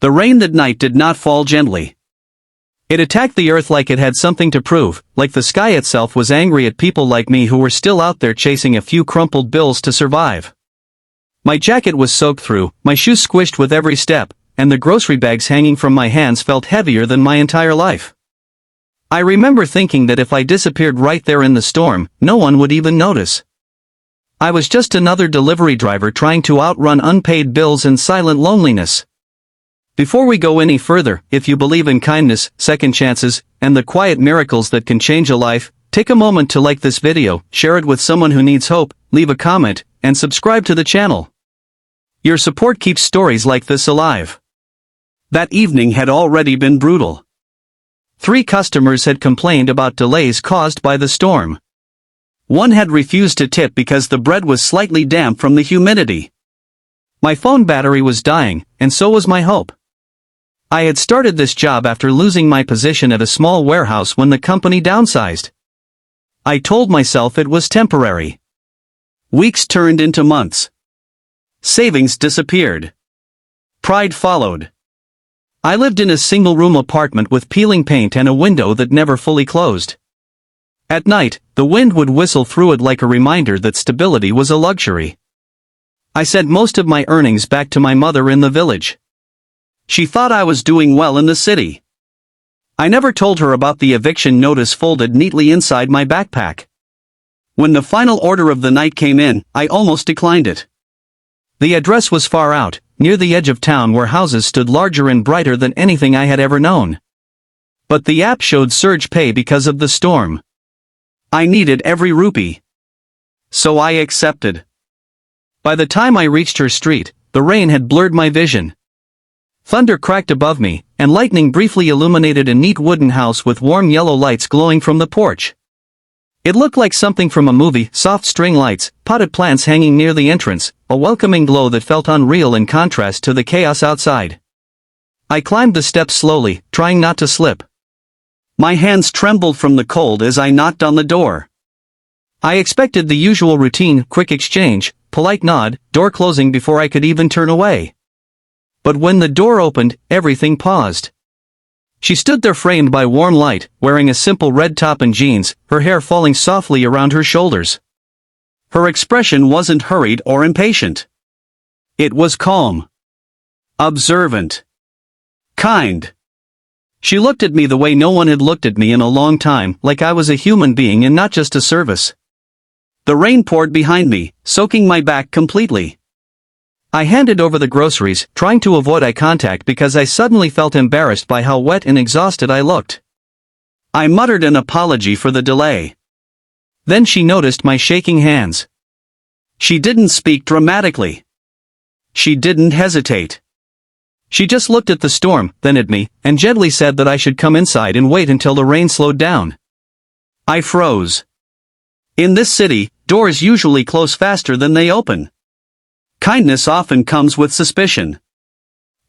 The rain that night did not fall gently. It attacked the earth like it had something to prove, like the sky itself was angry at people like me who were still out there chasing a few crumpled bills to survive. My jacket was soaked through, my shoes squished with every step, and the grocery bags hanging from my hands felt heavier than my entire life. I remember thinking that if I disappeared right there in the storm, no one would even notice. I was just another delivery driver trying to outrun unpaid bills and silent loneliness. Before we go any further, if you believe in kindness, second chances, and the quiet miracles that can change a life, take a moment to like this video, share it with someone who needs hope, leave a comment, and subscribe to the channel. Your support keeps stories like this alive. That evening had already been brutal. 3 customers had complained about delays caused by the storm. One had refused to tip because the bread was slightly damp from the humidity. My phone battery was dying, and so was my hope. I had started this job after losing my position at a small warehouse when the company downsized. I told myself it was temporary. Weeks turned into months. Savings disappeared. Pride followed. I lived in a single-room apartment with peeling paint and a window that never fully closed. At night, the wind would whistle through it like a reminder that stability was a luxury. I sent most of my earnings back to my mother in the village. She thought I was doing well in the city. I never told her about the eviction notice folded neatly inside my backpack. When the final order of the night came in, I almost declined it. The address was far out, near the edge of town where houses stood larger and brighter than anything I had ever known. But the app showed surge pay because of the storm. I needed every rupee. So I accepted. By the time I reached her street, the rain had blurred my vision. Thunder cracked above me, and lightning briefly illuminated a neat wooden house with warm yellow lights glowing from the porch. It looked like something from a movie, soft string lights, potted plants hanging near the entrance, a welcoming glow that felt unreal in contrast to the chaos outside. I climbed the steps slowly, trying not to slip. My hands trembled from the cold as I knocked on the door. I expected the usual routine, quick exchange, polite nod, door closing before I could even turn away. But when the door opened, everything paused. She stood there framed by warm light, wearing a simple red top and jeans, her hair falling softly around her shoulders. Her expression wasn't hurried or impatient. It was calm. Observant. Kind. She looked at me the way no one had looked at me in a long time, like I was a human being and not just a service. The rain poured behind me, soaking my back completely. I handed over the groceries, trying to avoid eye contact because I suddenly felt embarrassed by how wet and exhausted I looked. I muttered an apology for the delay. Then she noticed my shaking hands. She didn't speak dramatically. She didn't hesitate. She just looked at the storm, then at me, and gently said that I should come inside and wait until the rain slowed down. I froze. In this city, doors usually close faster than they open. Kindness often comes with suspicion.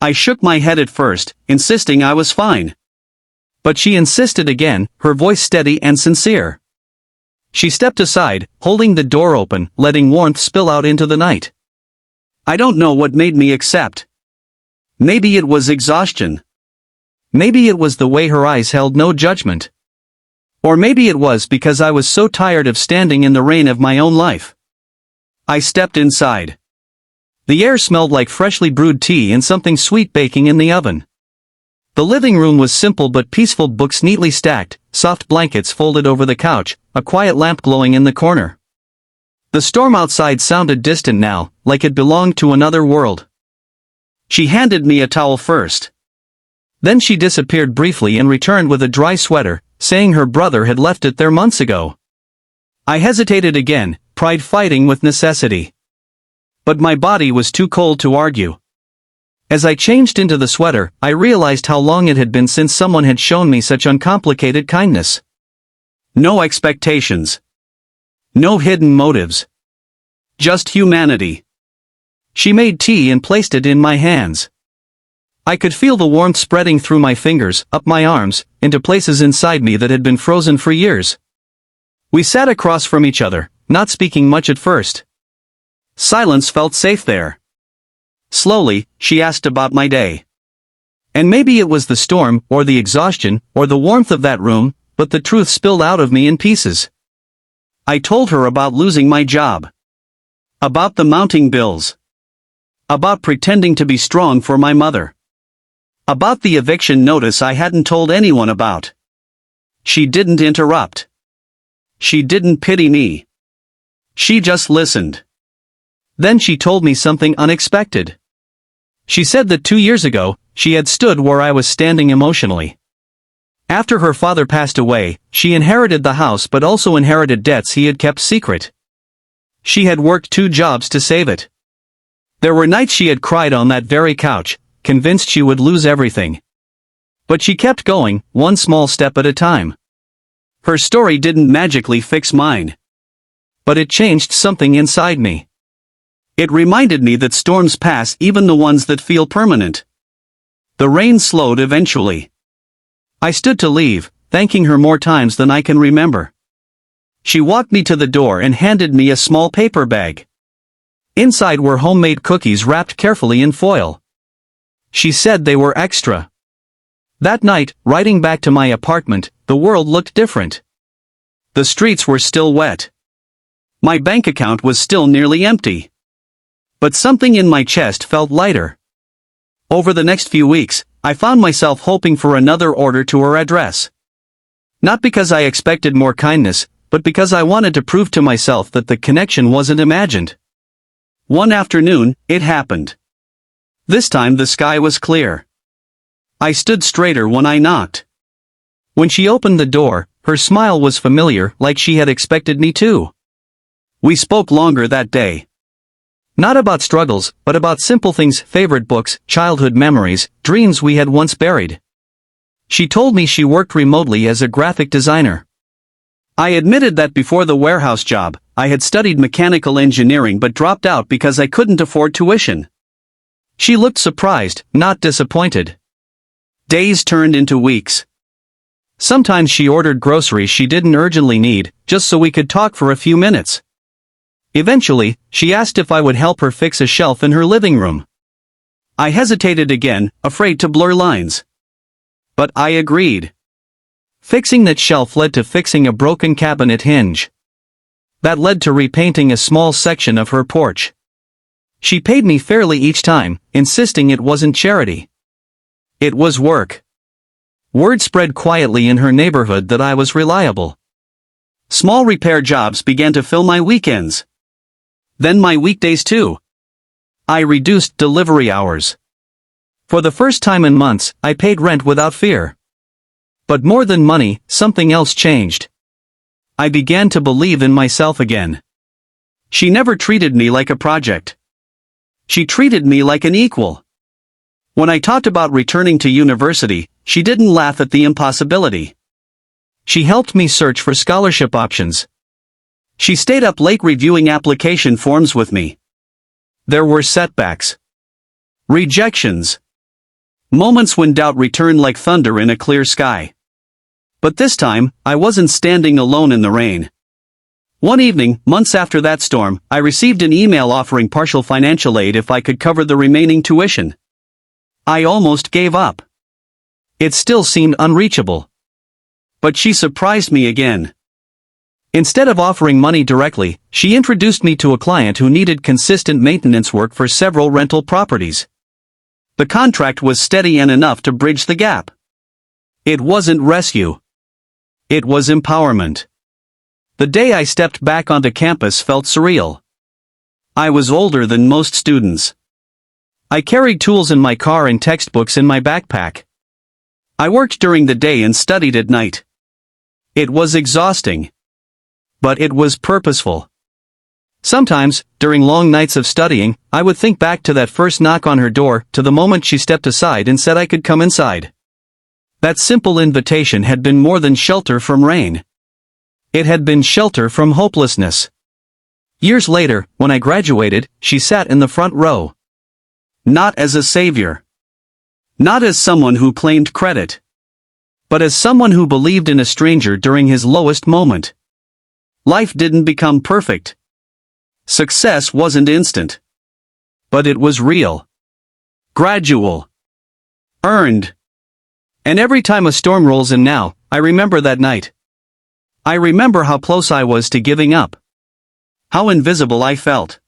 I shook my head at first, insisting I was fine. But she insisted again, her voice steady and sincere. She stepped aside, holding the door open, letting warmth spill out into the night. I don't know what made me accept. Maybe it was exhaustion. Maybe it was the way her eyes held no judgment. Or maybe it was because I was so tired of standing in the rain of my own life. I stepped inside. The air smelled like freshly brewed tea and something sweet baking in the oven. The living room was simple but peaceful, books neatly stacked, soft blankets folded over the couch, a quiet lamp glowing in the corner. The storm outside sounded distant now, like it belonged to another world. She handed me a towel first. Then she disappeared briefly and returned with a dry sweater, saying her brother had left it there months ago. I hesitated again, pride fighting with necessity. But my body was too cold to argue. As I changed into the sweater, I realized how long it had been since someone had shown me such uncomplicated kindness. No expectations. No hidden motives. Just humanity. She made tea and placed it in my hands. I could feel the warmth spreading through my fingers, up my arms, into places inside me that had been frozen for years. We sat across from each other, not speaking much at first. Silence felt safe there. Slowly, she asked about my day. And maybe it was the storm, or the exhaustion, or the warmth of that room, but the truth spilled out of me in pieces. I told her about losing my job. About the mounting bills. About pretending to be strong for my mother. About the eviction notice I hadn't told anyone about. She didn't interrupt. She didn't pity me. She just listened. Then she told me something unexpected. She said that 2 years ago, she had stood where I was standing emotionally. After her father passed away, she inherited the house but also inherited debts he had kept secret. She had worked 2 jobs to save it. There were nights she had cried on that very couch, convinced she would lose everything. But she kept going, one small step at a time. Her story didn't magically fix mine. But it changed something inside me. It reminded me that storms pass, even the ones that feel permanent. The rain slowed eventually. I stood to leave, thanking her more times than I can remember. She walked me to the door and handed me a small paper bag. Inside were homemade cookies wrapped carefully in foil. She said they were extra. That night, riding back to my apartment, the world looked different. The streets were still wet. My bank account was still nearly empty. But something in my chest felt lighter. Over the next few weeks, I found myself hoping for another order to her address. Not because I expected more kindness, but because I wanted to prove to myself that the connection wasn't imagined. One afternoon, it happened. This time the sky was clear. I stood straighter when I knocked. When she opened the door, her smile was familiar, like she had expected me to. We spoke longer that day. Not about struggles, but about simple things, favorite books, childhood memories, dreams we had once buried. She told me she worked remotely as a graphic designer. I admitted that before the warehouse job, I had studied mechanical engineering but dropped out because I couldn't afford tuition. She looked surprised, not disappointed. Days turned into weeks. Sometimes she ordered groceries she didn't urgently need, just so we could talk for a few minutes. Eventually, she asked if I would help her fix a shelf in her living room. I hesitated again, afraid to blur lines. But I agreed. Fixing that shelf led to fixing a broken cabinet hinge. That led to repainting a small section of her porch. She paid me fairly each time, insisting it wasn't charity. It was work. Word spread quietly in her neighborhood that I was reliable. Small repair jobs began to fill my weekends. Then my weekdays too. I reduced delivery hours. For the first time in months, I paid rent without fear. But more than money, something else changed. I began to believe in myself again. She never treated me like a project. She treated me like an equal. When I talked about returning to university, she didn't laugh at the impossibility. She helped me search for scholarship options. She stayed up late reviewing application forms with me. There were setbacks. Rejections. Moments when doubt returned like thunder in a clear sky. But this time, I wasn't standing alone in the rain. One evening, months after that storm, I received an email offering partial financial aid if I could cover the remaining tuition. I almost gave up. It still seemed unreachable. But she surprised me again. Instead of offering money directly, she introduced me to a client who needed consistent maintenance work for several rental properties. The contract was steady and enough to bridge the gap. It wasn't rescue. It was empowerment. The day I stepped back onto campus felt surreal. I was older than most students. I carried tools in my car and textbooks in my backpack. I worked during the day and studied at night. It was exhausting. But it was purposeful. Sometimes, during long nights of studying, I would think back to that first knock on her door, to the moment she stepped aside and said I could come inside. That simple invitation had been more than shelter from rain. It had been shelter from hopelessness. Years later, when I graduated, she sat in the front row. Not as a savior. Not as someone who claimed credit. But as someone who believed in a stranger during his lowest moment. Life didn't become perfect. Success wasn't instant. But it was real. Gradual. Earned. And every time a storm rolls in now, I remember that night. I remember how close I was to giving up. How invisible I felt.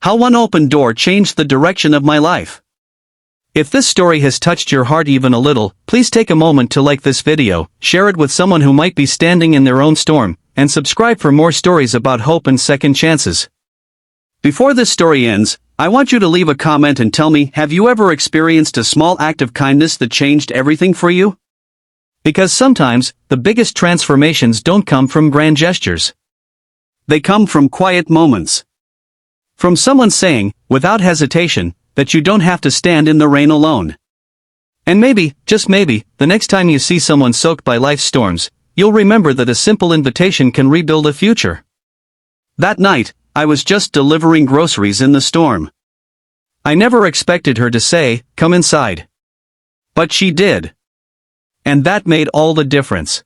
How one open door changed the direction of my life. If this story has touched your heart even a little, please take a moment to like this video, share it with someone who might be standing in their own storm, and subscribe for more stories about hope and second chances. Before this story ends, I want you to leave a comment and tell me, have you ever experienced a small act of kindness that changed everything for you? Because sometimes, the biggest transformations don't come from grand gestures. They come from quiet moments. From someone saying, without hesitation, that you don't have to stand in the rain alone. And maybe, just maybe, the next time you see someone soaked by life's storms, you'll remember that a simple invitation can rebuild a future. That night, I was just delivering groceries in the storm. I never expected her to say, "Come inside." But she did. And that made all the difference.